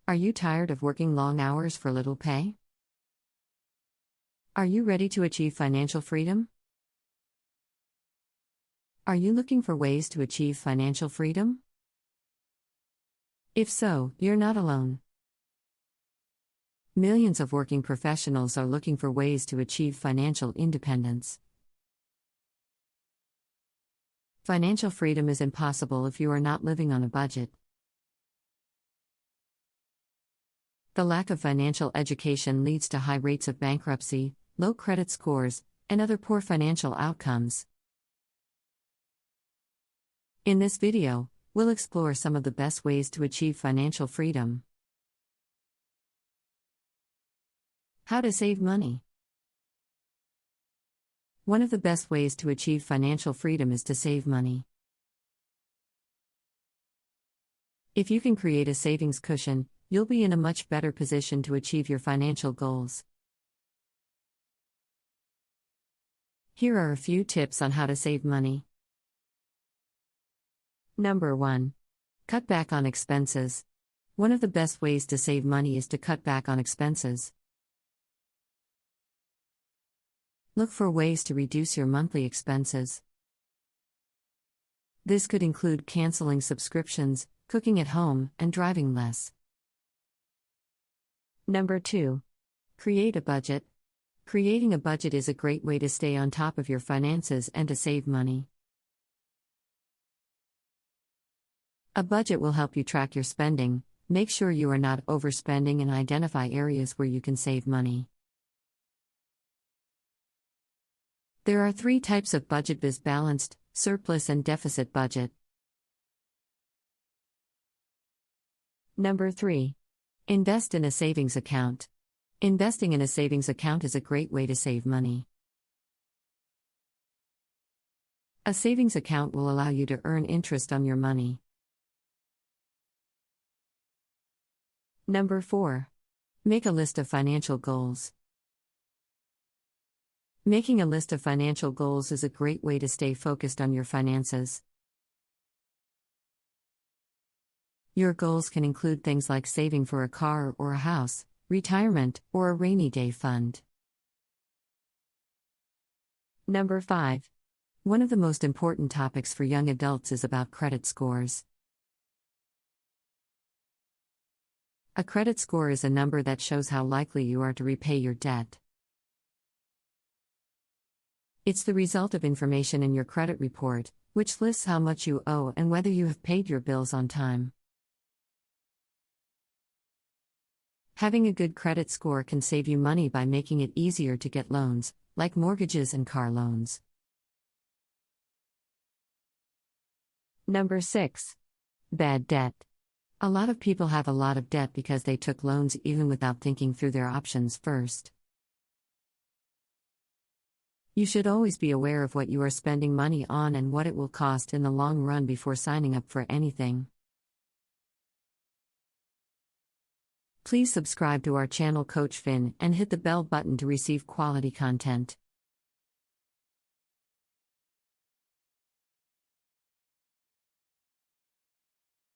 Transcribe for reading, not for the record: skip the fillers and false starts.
Are you tired of working long hours for little pay? Are you ready to achieve financial freedom? Are you looking for ways to achieve financial freedom? If so, you're not alone. Millions of working professionals are looking for ways to achieve financial independence. Financial freedom is impossible if you are not living on a budget. The lack of financial education leads to high rates of bankruptcy, low credit scores, and other poor financial outcomes. In this video, we'll explore some of the best ways to achieve financial freedom. How to save money. One of the best ways to achieve financial freedom is to save money. If you can create a savings cushion, you'll be in a much better position to achieve your financial goals. Here are a few tips on how to save money. Number 1. Cut back on expenses. One of the best ways to save money is to cut back on expenses. Look for ways to reduce your monthly expenses. This could include canceling subscriptions, cooking at home, and driving less. Number 2. Create a budget. Creating a budget is a great way to stay on top of your finances and to save money. A budget will help you track your spending, make sure you are not overspending, and identify areas where you can save money. There are 3 types of budget: balanced, surplus, and deficit budget. Number 3. Invest in a savings account. Investing in a savings account is a great way to save money. A savings account will allow you to earn interest on your money. Number 4. Make a list of financial goals. Making a list of financial goals is a great way to stay focused on your finances. Your goals can include things like saving for a car or a house, retirement, or a rainy day fund. Number 5. One of the most important topics for young adults is about credit scores. A credit score is a number that shows how likely you are to repay your debt. It's the result of information in your credit report, which lists how much you owe and whether you have paid your bills on time. Having a good credit score can save you money by making it easier to get loans, like mortgages and car loans. Number 6. Bad debt. A lot of people have a lot of debt because they took loans even without thinking through their options first. You should always be aware of what you are spending money on and what it will cost in the long run before signing up for anything. Please subscribe to our channel Coach Finn and hit the bell button to receive quality content.